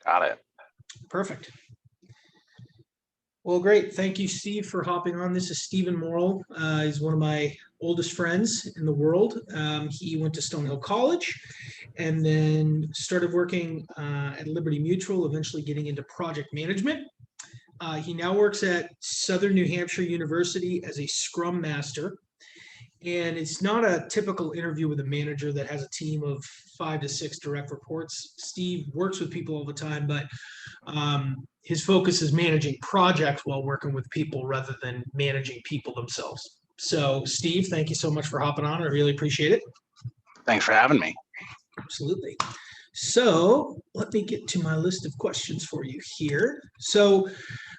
Got it. Perfect. Well, great. Thank you, Steve, for hopping on. This is Stephen Morrill. He's one of my oldest friends in the world. He went to Stonehill College and then started working at Liberty Mutual, eventually getting into project management. He now works at Southern New Hampshire University as a Scrum Master. And it's not a typical interview with a manager that has a team of 5 to 6 direct reports. Steve works with people all the time, but his focus is managing projects while working with people rather than managing people themselves. So, Steve, thank you so much for hopping on. I really appreciate it. Thanks for having me. Absolutely. So let me get to my list of questions for you here. So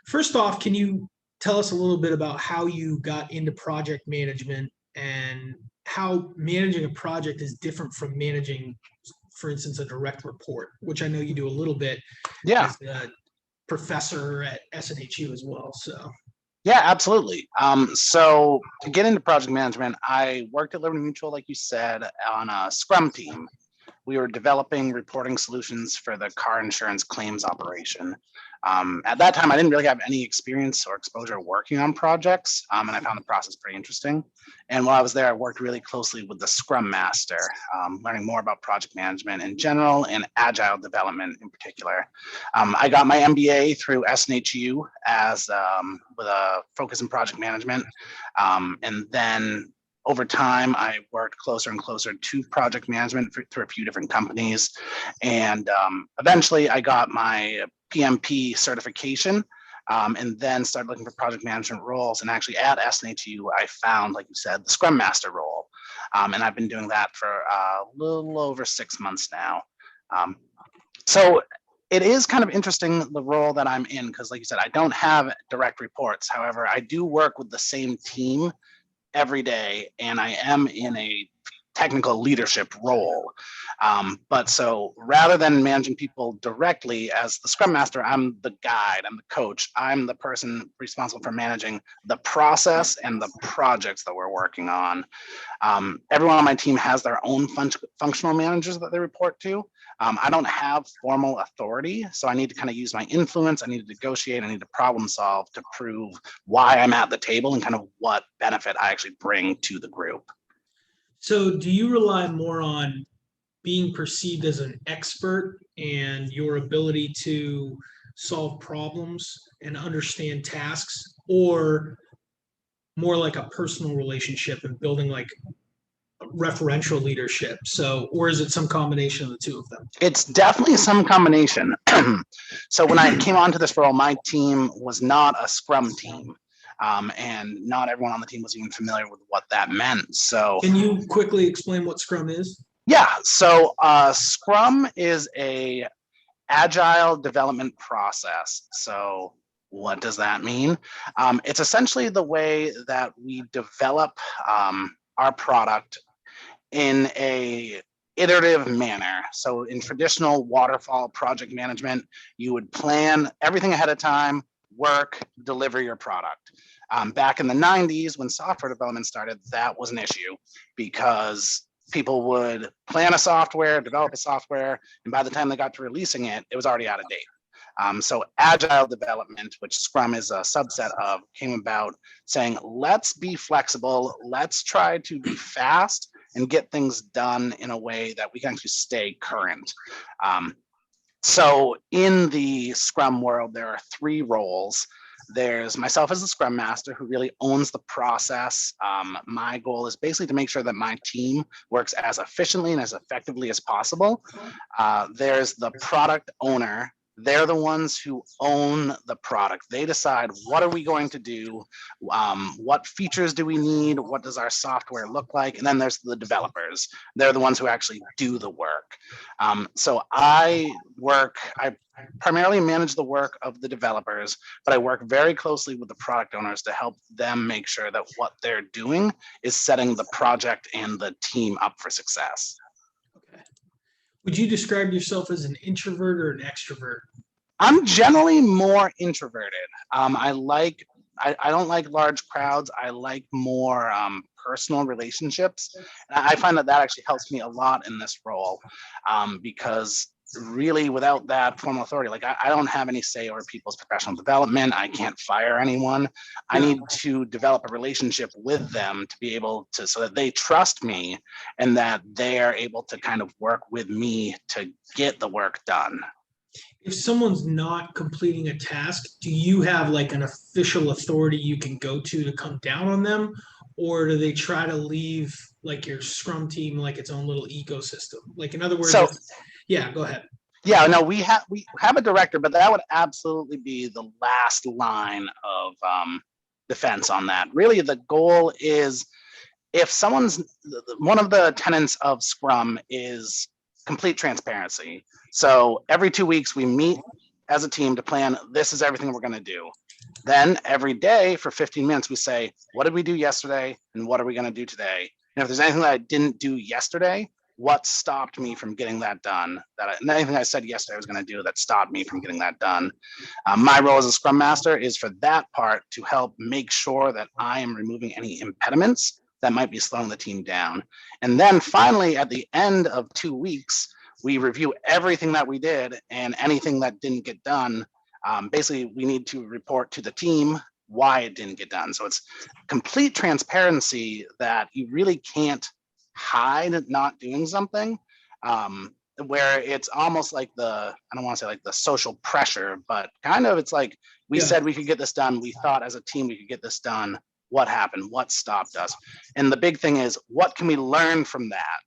first off, can you tell us a little bit about how you got into project management and how managing a project is different from managing, for instance, a direct report, which I know you do a little bit as a professor at SNHU as well. So yeah, absolutely. So to get into project management, I worked at Liberty Mutual, like you said, on a Scrum team. We were developing reporting solutions for the car insurance claims operation. At that time, I didn't really have any experience or exposure working on projects, and I found the process pretty interesting. And while I was there, I worked really closely with the Scrum Master, learning more about project management in general and agile development in particular. I got my MBA through SNHU as with a focus in project management, and then over time, I worked closer and closer to project management through a few different companies. And eventually I got my PMP certification and then started looking for project management roles. And actually at SNHU, I found, like you said, the Scrum Master role. And I've been doing that for a little over 6 months now. So it is kind of interesting, the role that I'm in, because like you said, I don't have direct reports. However, I do work with the same team every day, and I am in a technical leadership role. But so rather than managing people directly as the Scrum Master, I'm the guide, I'm the coach, I'm the person responsible for managing the process and the projects that we're working on. Everyone on my team has their own functional managers that they report to. I don't have formal authority, so I need to kind of use my influence. I need to negotiate, I need to problem solve to prove why I'm at the table and kind of what benefit I actually bring to the group. So do you rely more on being perceived as an expert and your ability to solve problems and understand tasks, or more like a personal relationship and building like referential leadership? So, or is it some combination of the two of them? It's definitely some combination. So when I came onto this role, my team was not a Scrum team. And not everyone on the team was even familiar with what that meant. So can you quickly explain what Scrum is? Yeah, so Scrum is a agile development process. So what does that mean? It's essentially the way that we develop our product in a iterative manner. So in traditional waterfall project management, you would plan everything ahead of time, work, deliver your product. Back in the 90s, when software development started, that was an issue because people would plan a software, develop a software, and by the time they got to releasing it, it was already out of date. So agile development, which Scrum is a subset of, came about saying, let's be flexible, let's try to be fast and get things done in a way that we can actually stay current. So in the Scrum world, there are 3 roles. There's myself as the Scrum Master, who really owns the process. My goal is basically to make sure that my team works as efficiently and as effectively as possible. There's the product owner. They're the ones who own the product. They decide, what are we going to do? What features do we need? What does our software look like? And then there's the developers. They're the ones who actually do the work. So I primarily manage the work of the developers, but I work very closely with the product owners to help them make sure that what they're doing is setting the project and the team up for success. Okay. Would you describe yourself as an introvert or an extrovert? I'm generally more introverted. I don't like large crowds. I like more personal relationships. And I find that actually helps me a lot in this role because really without that formal authority, like I don't have any say over people's professional development. I can't fire anyone. I need to develop a relationship with them to be able to, so that they trust me and that they are able to kind of work with me to get the work done. If someone's not completing a task, do you have like an official authority you can go to come down on them? Or do they try to leave like your Scrum team like its own little ecosystem? Like in other words, So yeah, go ahead. yeah, no, we have a director, but that would absolutely be the last line of defense on that. Really, the goal is, if someone's, one of the tenets of Scrum is complete transparency. So every 2 weeks we meet as a team to plan, this is everything we're going to do. Then every day for 15 minutes, we say, what did we do yesterday? And what are we going to do today? And if there's anything that I didn't do yesterday, what stopped me from getting that done? Anything I said yesterday I was going to do that stopped me from getting that done. My role as a Scrum Master is for that part to help make sure that I am removing any impediments that might be slowing the team down. And then finally, at the end of 2 weeks, we review everything that we did, and anything that didn't get done, basically we need to report to the team why it didn't get done. So it's complete transparency that you really can't hide not doing something, where it's almost like I don't want to say like the social pressure, but kind of, it's like, we said we could get this done. We thought as a team we could get this done. What happened? What stopped us? And the big thing is, what can we learn from that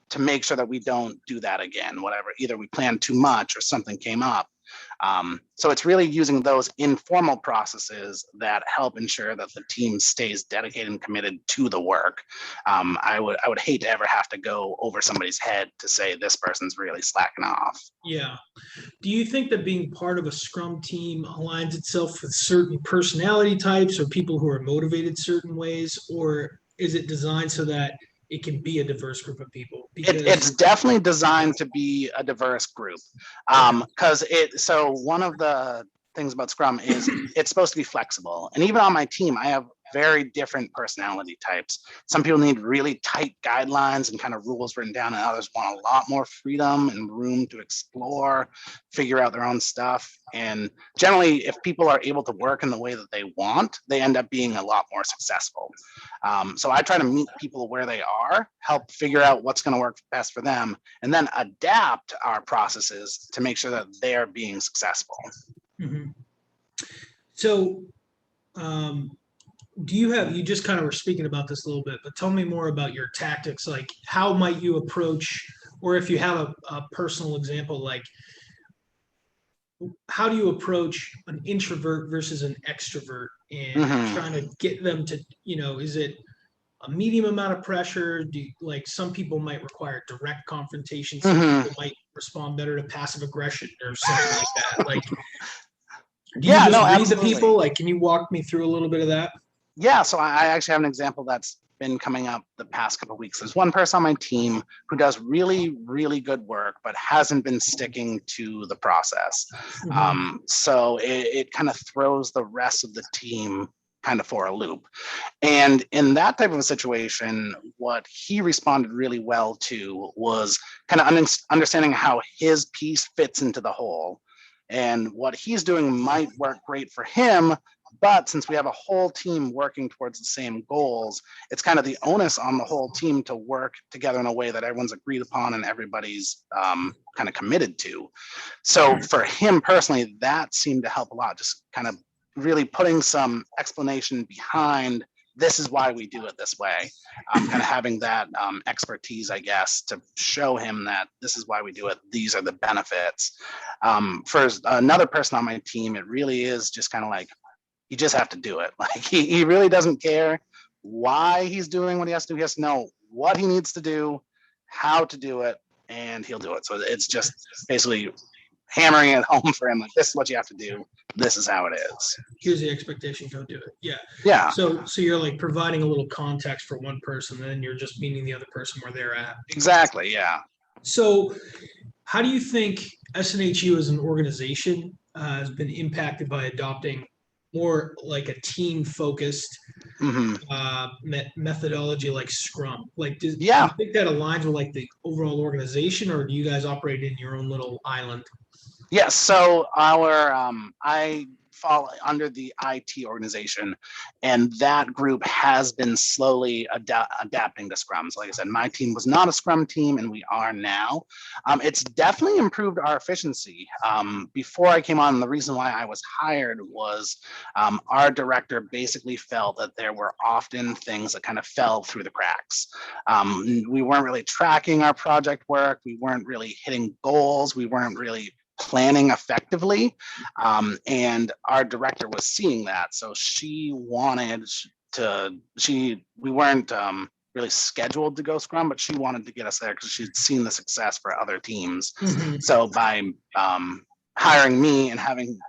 to make sure that we don't do that again? Whatever, either we planned too much or something came up. So it's really using those informal processes that help ensure that the team stays dedicated and committed to the work. I would hate to ever have to go over somebody's head to say this person's really slacking off. Yeah. Do you think that being part of a Scrum team aligns itself with certain personality types or people who are motivated certain ways, or is it designed so that it can be a diverse group of people? Because it's definitely designed to be a diverse group, because so one of the things about Scrum is it's supposed to be flexible. And even on my team, I have very different personality types. Some people need really tight guidelines and kind of rules written down, and others want a lot more freedom and room to explore, figure out their own stuff. And generally, if people are able to work in the way that they want, they end up being a lot more successful. So I try to meet people where they are, help figure out what's going to work best for them, and then adapt our processes to make sure that they're being successful. Mm-hmm. So, you just kind of were speaking about this a little bit, but tell me more about your tactics. Like, how might you approach, or if you have a personal example, like, how do you approach an introvert versus an extrovert and trying to get them to, is it a medium amount of pressure? Like, some people might require direct confrontation. Some people might respond better to passive aggression or something like that. Like, do you just read the people? Like, can you walk me through a little bit of that? Yeah, so I actually have an example that's been coming up the past couple of weeks. There's one person on my team who does really, really good work, but hasn't been sticking to the process. So it kind of throws the rest of the team kind of for a loop. And in that type of a situation, what he responded really well to was kind of understanding how his piece fits into the whole. And what he's doing might work great for him, but since we have a whole team working towards the same goals, it's kind of the onus on the whole team to work together in a way that everyone's agreed upon and everybody's kind of committed to. So for him personally, that seemed to help a lot, just kind of really putting some explanation behind, this is why we do it this way. Kind of having that expertise, I guess, to show him that this is why we do it. These are the benefits. For another person on my team, it really is just kind of like, you just have to do it. Like, he really doesn't care why he's doing what he has to do. He has to know what he needs to do, how to do it, and he'll do it. So it's just basically hammering it home for him. Like, this is what you have to do. This is how it is. Here's the expectation. Go do it. Yeah. Yeah. So you're like providing a little context for one person, and then you're just meeting the other person where they're at. Exactly. Yeah. So how do you think SNHU as an organization has been impacted by adopting more like a team focused Hmm. methodology like Scrum. Like, do you Yeah. think that aligns with like the overall organization, or do you guys operate in your own little island? Yes. So I fall under the IT organization, and that group has been slowly adapting to Scrum. So like I said, my team was not a Scrum team, and we are now. It's definitely improved our efficiency. Before I came on, the reason why I was hired was our director basically felt that there were often things that kind of fell through the cracks. We weren't really tracking our project work. We weren't really hitting goals. We weren't really planning effectively. And our director was seeing that. So she wanted we weren't really scheduled to go Scrum, but she wanted to get us there because she'd seen the success for other teams. Mhm. So by hiring me and having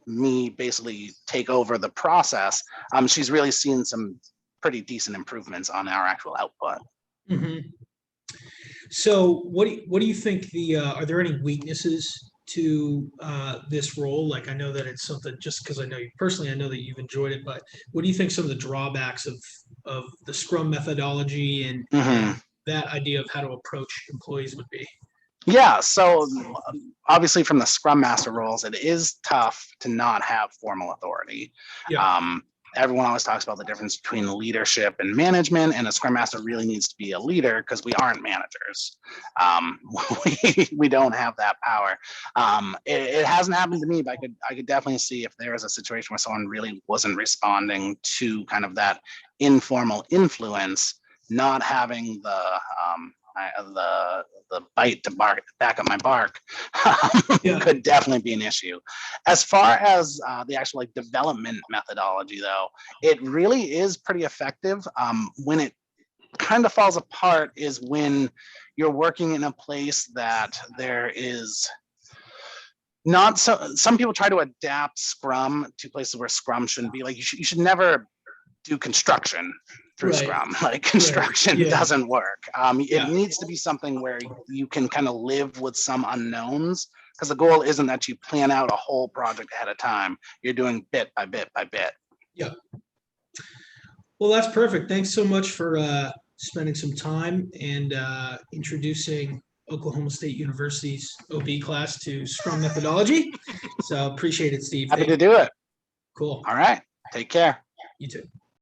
me basically take over the process, she's really seen some pretty decent improvements on our actual output. Mhm. So what do you think are there any weaknesses to this role? Like, I know that it's something, just because I know you personally, I know that you've enjoyed it, but what do you think some of the drawbacks of the Scrum methodology and Mhm. that idea of how to approach employees would be? Yeah, so obviously from the Scrum Master roles, it is tough to not have formal authority. Yeah. Um, Everyone always talks about the difference between leadership and management, and a Scrum Master really needs to be a leader because we aren't managers. Um, we don't have that power. It hasn't happened to me, but I could definitely see if there was a situation where someone really wasn't responding to kind of that informal influence, not having the bite to back up my bark Yeah. could definitely be an issue. As far as the actual like development methodology, though, it really is pretty effective. When it kind of falls apart is when you're working in a place that there is not so. Some people try to adapt Scrum to places where Scrum shouldn't be. Like you should never do construction through Right. Scrum. Like Right. construction Yeah. doesn't work. It Yeah. needs to be something where you can kind of live with some unknowns, because the goal isn't that you plan out a whole project ahead of time. You're doing bit by bit by bit. Yeah. Well, that's perfect. Thanks so much for spending some time and introducing Oklahoma State University's OB class to Scrum methodology. So appreciate it, Steve. Happy Thank to you. do it. Cool. All right. Take care. You too.